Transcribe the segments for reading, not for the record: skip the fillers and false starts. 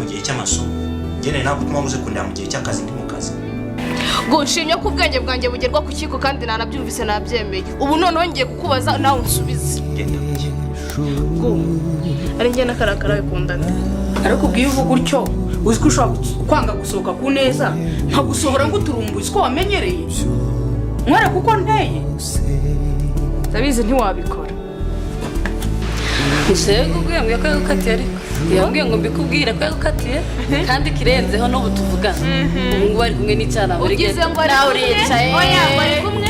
gihe cy'amasomo ngene ntabwo utuma muze kundira mu gihe cy'akazi ndi mu kazi ngo nshimye ko ubwenge bwanjye bugerwa ku kiko kandi nanabyumvise nabyemeye ubu noneho ngiye kukubaza nawe unsubize genda mugihe ngo ari njye n'akarakara bikundana ariko ubwiye uvuga utyo uzi ko ushobora kwanga gusohoka ku neza nta gusohora ngo uturumbuze ko wamenyereye mwere kuko nteye ndabizi ntiwabikora Ishego ubwiye ngo yakagukatiye ariko yabwiye ngo mbikubwire ko yagukatiye kandi kirenzeho n'ubu tuvugana ubu ngo bari kumwe n'icyana muri gete ugize ngo nawe uricaye oya bari kumwe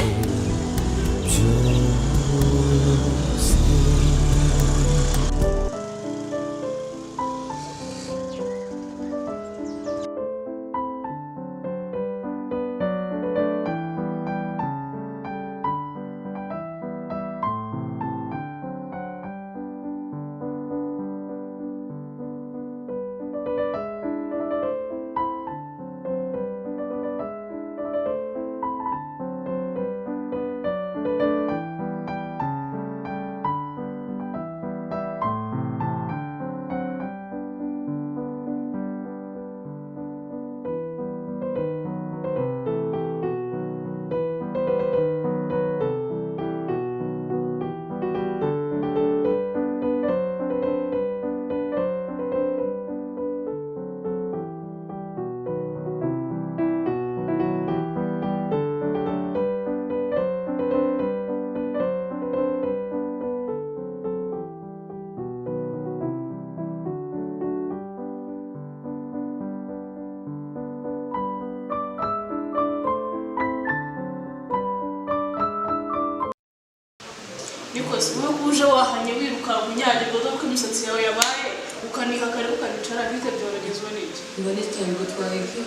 Nikoze wowe kuje wahanye wiruka kunyagirwa dore ko imisatsi yawe yabaye ukaniha kare ukanicara bite byorogezwa n'iki ngo n'icyangwa twaheke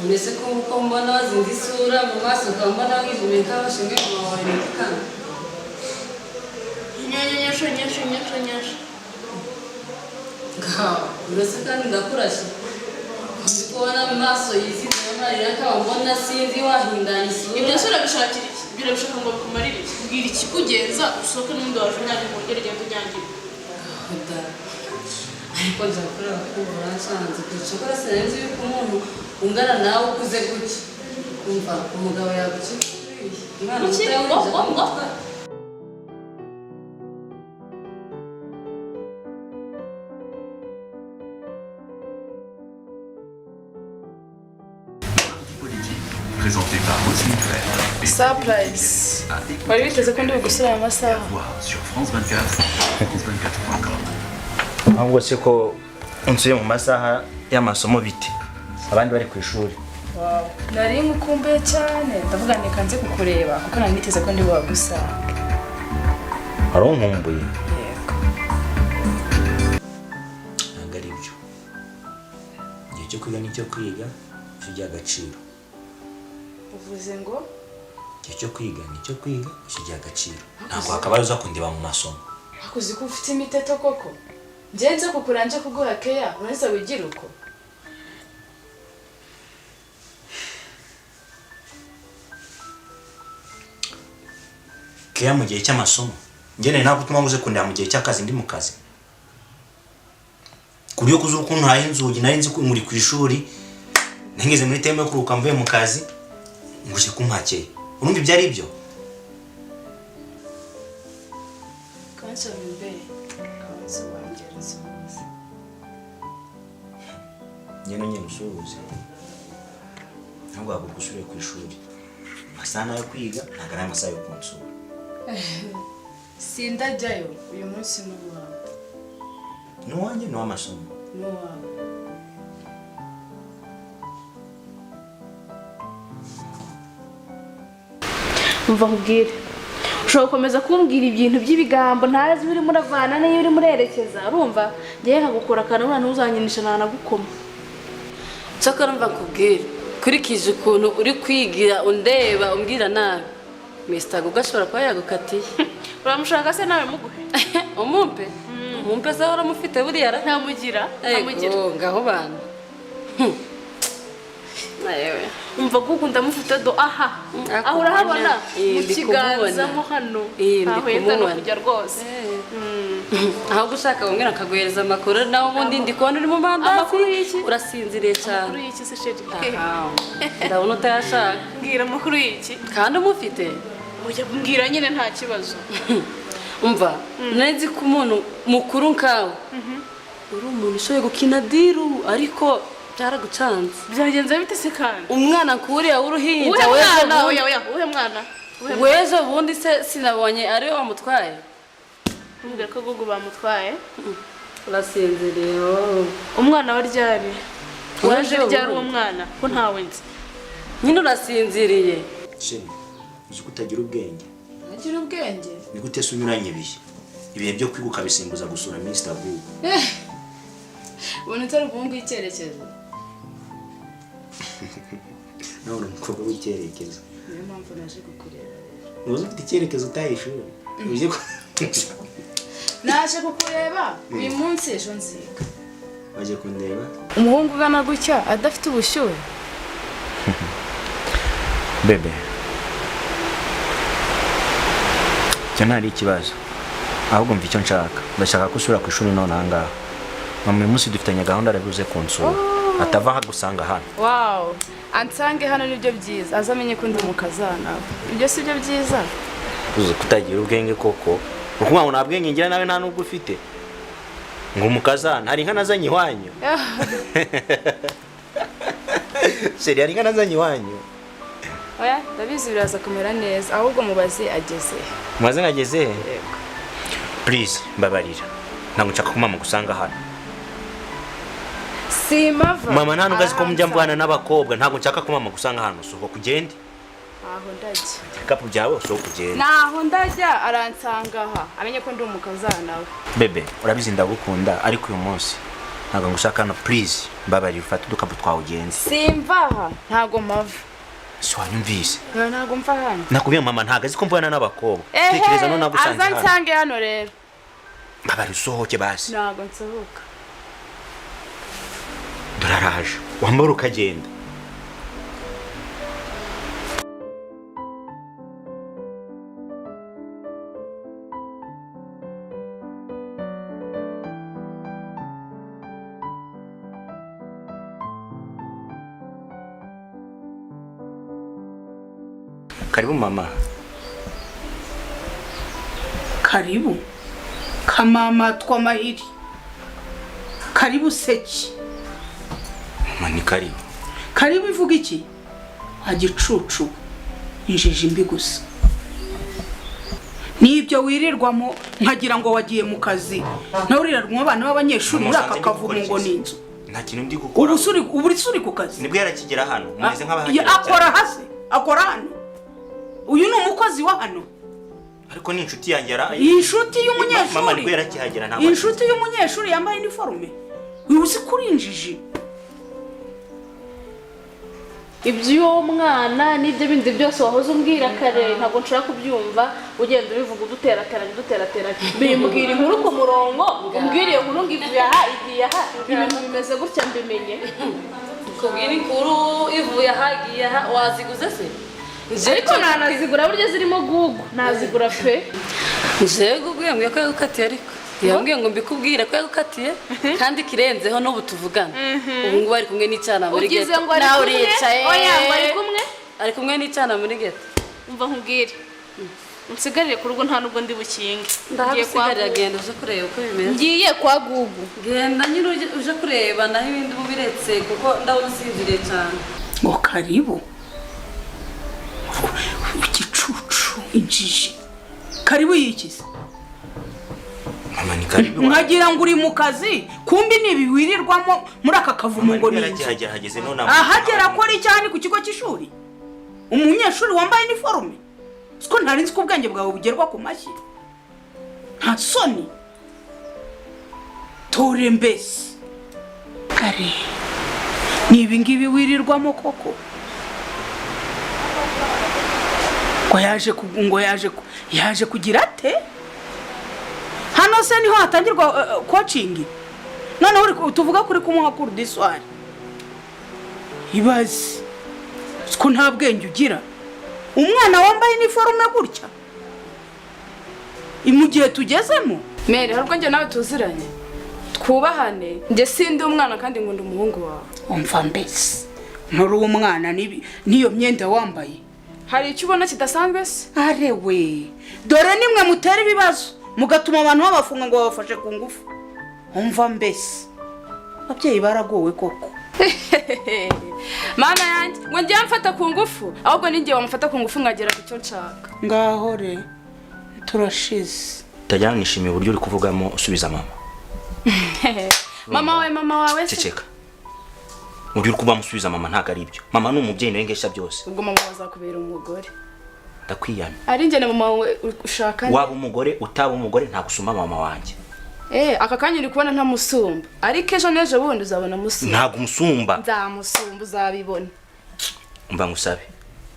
mbese ko uko mbona wazinze isura mu maso ukambona wijimye nk'abashinzwe mu mawawe n'ikana nyanyanyasho ngaho uretse kandi ndakurashye ndi kubona mu maso yizize amarira akaba mbona sinzi wahindanye isura ibyo sura bishakira iki birabishaka ngo bikumarire iki bwira ikikugenza usohoke n'undi waje unyagirwa ongera igenda unyangira ariko nzakorera kubura nsanze kwicokora sinzi yuko umuntu ungana nawe ukuze gutya umva umugabo yagucikuriye umwana muto présenté par Ntitwari. surprise wari witeze ko ndi bugusura aya masaha Sur France 24, france24.com. ahubwo se ko unsuye mu masaha y'amasomo bite abandi bari ku ishuri nari ngukumbuye cyane ndavuga neka nze kukureba kuko nari niteze ko ndi bugusanga wari unkumbuye yego ntabwo ari byo igihe cyo kwiga nicyo kwiga icyo gihe agaciro uvuze ngo igihe cyo kwiga nicyo kwiga icyo gihe agaciro ntabwo hakabaye uza kundiba mu masomo hakuzi ko ufite imiteto koko ngenze kukuranje kuguha keya uretse wigira uko keya mu gihe cy'amasomo ngene ntabwo utuma muze kundira mu gihe cy'akazi ndi mu kazi kuri yo kuzura ukuntu haye inzugi nari nzi ko muri ku ishuri nangeze muri teme yo kuruka mvuye mu kazi nguje kumpakeye urumva ibyo ari byo kansa mbe kansa wangereza nyene nyene usuhuze ntabwo wagusubire ku ishuri amasaha yo kwiga ntabwo ari amasaha yo kunsura sindajyayo uyu munsi n'uwawe n'uwanjye n'uw'amasomo n'uwawe umva nkubwire ushobora gukomeza kumbwira ibintu by'ibigambo ntazi urimo uravana n'iyo urimo urerekeza urumva ngewe nkagukura akantu umwana ntuzanyinisha ntanagukoma cyakora mva nkubwire kurikije ukuntu uri kwigira undeba umbwira nabi Mr. Guga ashobora kuba yagukatiye uramushaka se nawe muguhe umumpe umumpe se uramufite buriya ntamugira ngaho bana Nayewe. umva gugu ndamufite do aha aho urahabona mu kiganza mo hano aho yenda no kujya rwose aho gushaka bamwe nakaguhereza amakuru nawe ubundi ndi kubona uri mu mandazi urasinziriye cyane amakuru y'iki se sheri ndabona utayashaka mbwira amakuru y'iki kandi umufite ujya mbwira nyine nta kibazo umva nzi ko umuntu mukuru nkawe uri umuntu ushoboye gukina diru ariko byaragucanze byagenze bite se kandi umwana kuriya w'uruhinja uhe mwana wejo bundi se sinabonye ari we wamutwaye umbwira ko gugu bamutwaye urasinziriye umwana wa ryari waje ryari uwo mwana ko ntawe nzi nyine urasinziriye sheri uzi ko utagira ubwenge Nagira ubwenge ni gute se unyuranye ibihe byo kwibuka bisimbuza gusura Mr. Gugu ubona utari umuhungu w'icyerekezo nawe uri umukobwa w'icyerekezo niyo mpamvu naje kukureba ntuzi ufite icyerekezo utayishuri uzi ko naje kukureba uyu munsi ejo nziga waje kundeba umuhungu ugana gutya adafite ubushyuhe bebe cyo ntari ikibazo ahubwo mva icyo nshaka ndashaka ko usubira ku ishuri none ahangaha mama uyu munsi dufitanye gahunda arabibuze kunsura atava hagusanga hano wawu ansange hano nibyo byiza azamenye ko ndi umukazana ibyo si byo byiza uzi kutagira ubwenge koko ukuvuga ngo nta bwenge ngira nawe nta n'ubwo ufite ngo umukazana hari inka nazanye iwanyu sheri hari inka nazanye iwanyu oya ndabizi biraza kumera neza ahubwo mubaze ageze mubaze ngageze he please mbabarira ntabwo nshaka ko mama gusanga hano simava mama nta nubwo azi ko mujya mbwana n'abakobwa ntabwo nshaka ko mama gusanga hano sohoka ugende aho ndajya ibikapu byawe sohoka ugende naho ndajya aransanga aha amenye ko ndi umukazana we bebe urabizi ndagukunda ariko uyu munsi ntabwo ngushaka hano please mbabarira ufate udukapu twawe ugenze simva aha ntago mava si wanyumvise ntago mva hano nakubwiye mama ntabwo azi ko mbwana n'abakobwa tekereza none nagusanze aza hano nsange hano rero mbabarira usohoke basi ntago nsohoka dore araje wambara ukagenda karibu mama karibu kamama twamahiri karibu seki mama ni karibu karibu ivuga iki agicucu injiji mbi gusa nibyo wirirwamo nkagira ngo wagiye mu kazi nawe uririrwamo abana b'abanyeshuri muri aka kavumu ngo ni inzu nta kintu ndi gukora ubu uri ku kazi nibwo yarakigera hano mumeze nk'abahagera akora hasi akora hano uyu ni umukozi wa hano ariko ni inshuti yanjye inshuti y'umunyeshuri mama nibwo yarakihagera ntabwo inshuti y'umunyeshuri yambaye iniforume uzi kuri injiji iby'uwo mwana n'ibyo bindi byose wahoze umbwira kare ntabwo nshobora kubyumva ugenda ubivuga uduterateranya bimbwira inkuru ku murongo umbwira iyo nkuru ngo ivuye aha igiye aha ibintu bimeze gutya mbimenye kubwira inkuru ivuye aha igiye aha waziguze se ariko nanazigura burya zirimo gugu nazigura pe nje gugu yambwiye ko yagukatiye ariko yambwiye ngo mbikubwire ko yagukatiye kandi kirenzeho n'ubu tuvugana ubu ngubu ari kumwe n'icyana muri geto nawe uricaye oya ngo ari kumwe n'icyana muri geto umva nkubwire unsigarire ku rugo nta nubwo ndi bukinge ndahagusigarira genda uje kureba uko bimeze ngiye kwa gugu genda nyine uje kureba naho ibindi mubiretse kuko ndabona usinziriye cyane ngo karibu igicucu injiji karibu yikize mama ni karibu nkagira ngo uri mu kazi kumbi nibi wirirwamo muri aka kavumu ngo ni hageze none ahagera ko ari cyane ku kigo cy'ishuri umunyeshuri wambaye iniforume siko ntari nzi ko ubwenge bwawe bugerwa ku mashyi nta soni tore mbese kare ni ibi ngibi wirirwamo koko ngo yaje kugira ate hano se niho hatangirwa coaching noneho tuvuga kuri kumuha kuri diswari ibaze ko nta bwenge ugira umwana wambaye iniforume gutya mu gihe tugezemo. Mary harwo njye nawe tuziranye twubahane njye sindi umwana kandi ngo ndi umuhungu wawe. Umva mbese nturi umwana niyo myenda wambaye hari icyo ubona kidasanzwe se? Arewe dore nimwe mutera ibibazo mugatuma abantu babafunga ngo babafashe ku ngufu. Umva mbese ababyeyi baragowe koko. Mana yanjye ngo njye mfata ku ngufu ahubwo ninjye wamufata ku ngufu nkagera ku cyo nshaka. Ngaho re turashize. Tajyana nishimiye uburyo uri kuvugamo usubiza mama. Mama wawe se? Ceceka. Uri kuba musubiza mama ntago ari ibyo. Mama ni umubyeyi n'engesha byose. Ubwo mama bazakubera umugore. Ndakwiyana. Ari njye na mama wawe ushaka. Waba umugore utaba umugore nta gusuma mama wanjye. Aka kanya uri kubona nta musumba. Ariko ejo nejo bundi uzabona musumba. Ntago umusumba. Nzamusumba uzabibona. Umva ngusabe.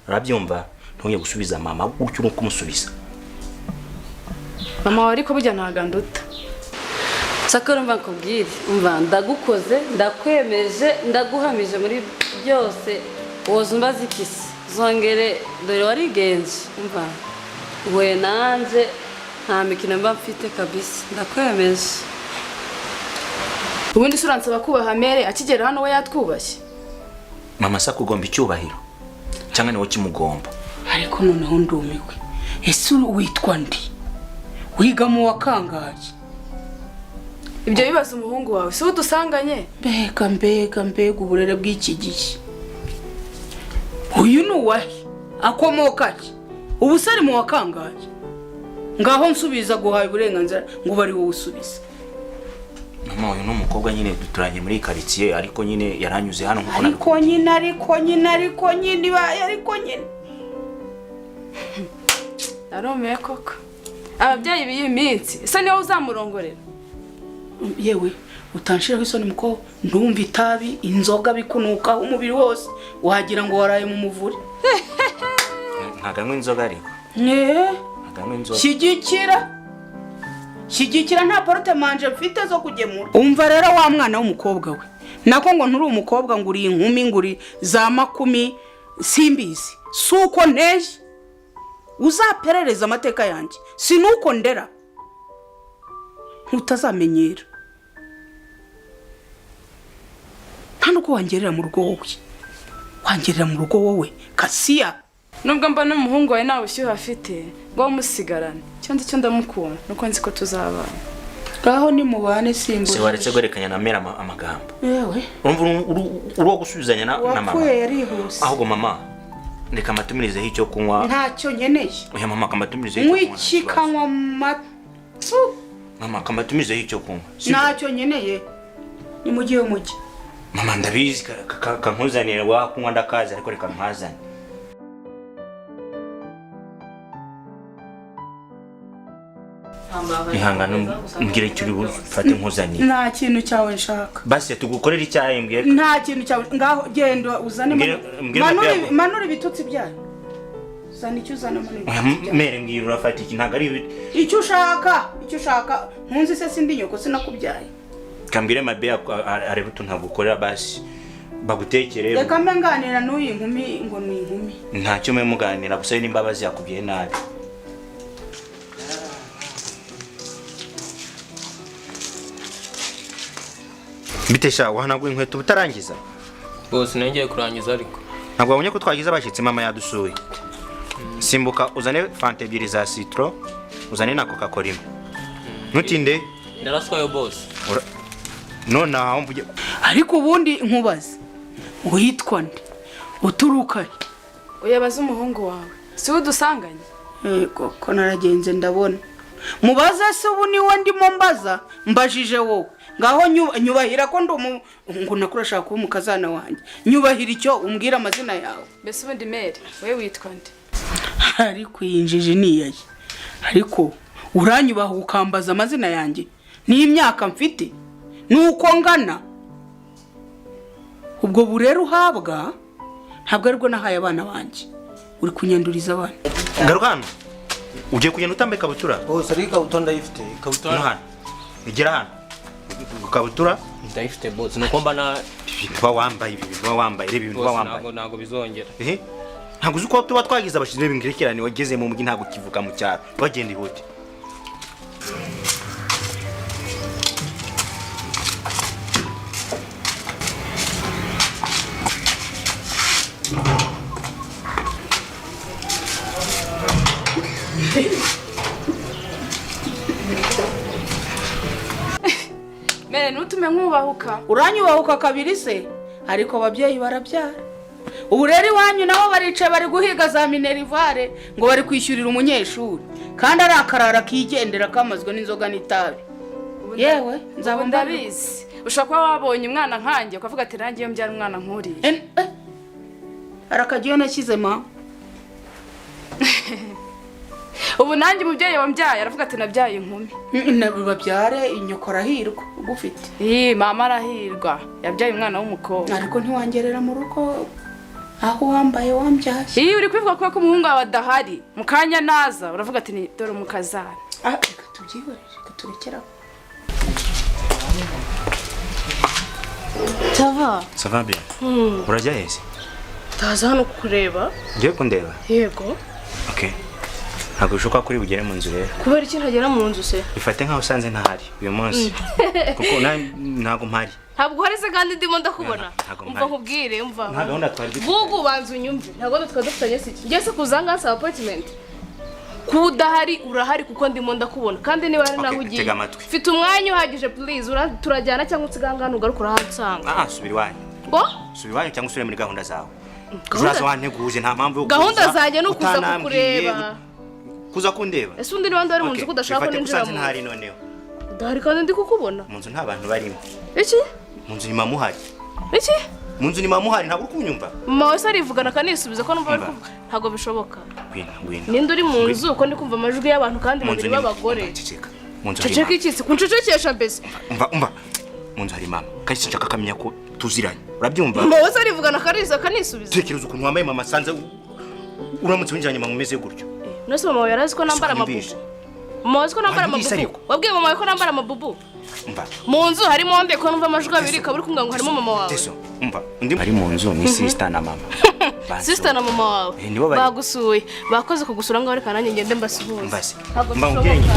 Urabyumva ntuye gusubiza mama gutyo uri kumusubiza. Mama wari ko burya ntaganduta. Sakora mva nkubwire umva ndagukoze ndakwemeje ndaguhamije muri byose woza umbaza ikisi zongere dore warigenje umva we nanje nta mikino mba mfite kabisa ndakwemeje. Ubundi suransaba kubaha Mere akigera hano we yatwubashye. Mama sa kugomba icyubahiro cyangwa ni wowe kimugomba. Ariko noneho ndumiwe ese witwa ndi wiga mu wakangaye ibyo bibaza umuhungu wawe si udusanganye? Mbega uburere bw'iki gihe. Uyu ni uwahe akomoka ki ubu sari mu wakangaye ngaho nsubiza guhaye uburenganzira ngo bari wowe usubiza. Mama uyu n'umukobwa nyine duturanye muri quartier ariko nyine yaranyuze hano nkuko ariko nyine naromeye koko ababyeyi b'iyi minsi ese niwe uzamurongorera? Yewe utanshiraho isoni muko ndumva itabi inzoga bikunuka umubiri wose wagira ngo waraye mu muvuri. Ntaganywe inzoga ariko. Ntaganywe inzoga. Shyigikira nta porte manje mfite zo kugemura. Umva rero wa mwana w'umukobwa we nako ngo nturi umukobwa ngo uri inkumi nguri za makumi simbizi suko nteje uzaperereza amateka yanjye sinuko ndera utazamenyera ntanuko wangerera mu rugo wowe wangerera mu rugo wowe Kasiya. Nubwo mba n'umuhungu wawe nawe ushyuha afite ngo musigarane cyo nzi cyo ndamukunda nuko nzi ko tuzabana. Ngaho ni mubane simbo. Se waretse gorekanya na Mera amagambo. Yewe urumva uro gusubizanya na mama. Wapfuye yarihuse. Ahubwo mama ndeka matumirize icyo kunywa. Ntacyo nyeneye. Oya mama kamatumirize icyo kunywa. Mwikikanywa matsu. Mama kamatumirize icyo kunywa. Ntacyo nyeneye. Ni mugiye umujyi. Mama ndabizi kankuzanira wa kunywa ndakaza ariko reka mpazane. Ihangana mbwire icyo uri bufate nkuzanire. Nta kintu cyawe nshaka. Basi tugukorera icyayi mbwire. Nta kintu cyawe ngaho genda uzane manura ibitutsi byayo. Zana icyo uzana manura. Mere mbwira urafata iki ntago ari icyo ushaka nkunzi se sindi nyoko sinakubyaye. Kambwire mabe arebe tuntagukorera basi bagutekere. Reka mbenganira n'uyu nkumi ngo ni inkumi. Ntacyo mwe muganira gusa n'imbabazi yakubwiye nabi. Bitesha wahanagwe inkweto butarangiza. Bose nengeye kurangiza ariko. Ntabwo wabonye ko twagize abashitsi mama yadusuye. Simbuka uzane fanta ebyiri za citro, uzane na Coca-Cola. Ntutinde. Naraswayo boss. None aho mvuge. Ariko ubundi nkubaze. Witwa nde? Uturuka he? Uyabaza umuhungu wawe. Si udusanganye? Yego ko naragenze ndabona. Mubaza se ubu ni we ndimo mbaza mbajije wowe. Ngaho nyubahira ko ndo ngo nakurashaka kuba umukazana wanjye. Nyubahira icyo umbwira amazina yawe. Mbese ubundi Mere wewe witwa nde? Ariko yinjije niyaye. Ariko uranyubaha ukambaza amazina yanjye. Ni imyaka mfite. Nuko ngana. Ubwo burero uhabwa ntabwo ariko nahaye abana banjye. Uri kunyanduriza abana. Garukano. Ugiye kugenda utambaye kabutura? Bose ari kabutura ndayifite. Kabutura hano. Igira hano. Kabutura ndayifite boss nuko mba Ibintu wambaye reba ibintu wambaye. Ntago bizongera. Ntago uzi ko tuba twagize abashize bingirekerane wageze mu mujyi ntago kivuga mu cyaro. Bagenda ihute. Mere nutume nkubahuka. Uranyubahuka kabiri se ariko ababyeyi barabyara. Ubu rero iwanyu nabo baricaye bari guhiga za minerivare ngo bari kwishyurira umunyeshuri kandi ari akarara kigendera kamazwe n'inzoga n'itabi. Yewe nzaba ndabizi. Ushobora kuba wabonye umwana nkanjye ukavuga ati nanjye iyo mbyara umwana nkuriye. Arakagiye nashyize ma. Ubu nanjye umubyeyi wambyaye aravuga ati nabyaye inkumi. Babyare inyoko arahirwa ugufite. Mama arahirwa yabyaye umwana w'umukobwa. Ariko ntiwangerera mu rugo aho wambaye wambyaye. Uri kwivuga ko umuhungu wawe adahari mu kanya naza uravuga ati ni dore umukazana. Reka tubyihorere reka turekeraho. Ça va bien. Urajya hese? Taza hano kukureba. Ngiye kundeba? Yego. Okay. Ntabwo bishoboka kuri bugere mu nzu rero. Kubera iki ntagera mu nzu se? Ifate nkaho usanze ntahari uyu munsi. Kuko ntago mpari. Ntabwo hari se kandi ndimo ndakubona. Umva nkubwire umva. Nta gahunda twari dufite. Gugu banzu unyumve. Nta gahunda twari dufitanye se. Ngese kuzanga sa appointment. Kudahari urahari kuko ndimo ndakubona kandi niba ari naho ugiye. Mfite umwanya uhagije please turajyana cyangwa utsiganga ugaruka urahansanga. Subira iwanyu. Ngo? Subira iwanyu cyangwa usubire muri gahunda zawe. Uraza wanteguje nta mpamvu yo kuza. Gahunda zanjye no kuza kukureba. Kuza kundeba. Ese undi niba ndari mu nzu kudashaka ko ninjira mu. Ntari noneho. Ndahari kandi ndi kukubona. Mu nzu nta bantu barimo. Iki? Mu nzu ni mamuhari. Iki? Mu nzu ni mamuhari ntabwo kunyumva. Mama wese arivugana kanisubiza ko numva kuvuga. Ntago bishoboka. Ngwino. Ninde uri mu nzu ko ndi kumva amajwi y'abantu kandi babiri b'abagore. Mu nzu. Ceceka iki? Kuncucekesha mbese. Umva. Mu nzu hari mama. Kandi sinshaka kamenya ko tuziranye. Urabyumva? Mama wese arivugana kanisubiza. Tekereza ukuntu wambaye mama sanze uramutse winjiranye mama umeze gutyo. Nose mama yarazi ko nambara amabubu. Mama wazi ko nambara amabubu. Wabwiye mama ko nambara amabubu. Umva. Mu nzu harimo onde ko numva amajwi abiri kaburi kumwe ngo harimo mama wawe. Teso, umva. Undi ari mu nzu ni sister na mama. Sister na mama wawe. Bagusuye. Bakoze kugusura ngo reka nanjye ngende mbasuhuze. Mba ubwenge.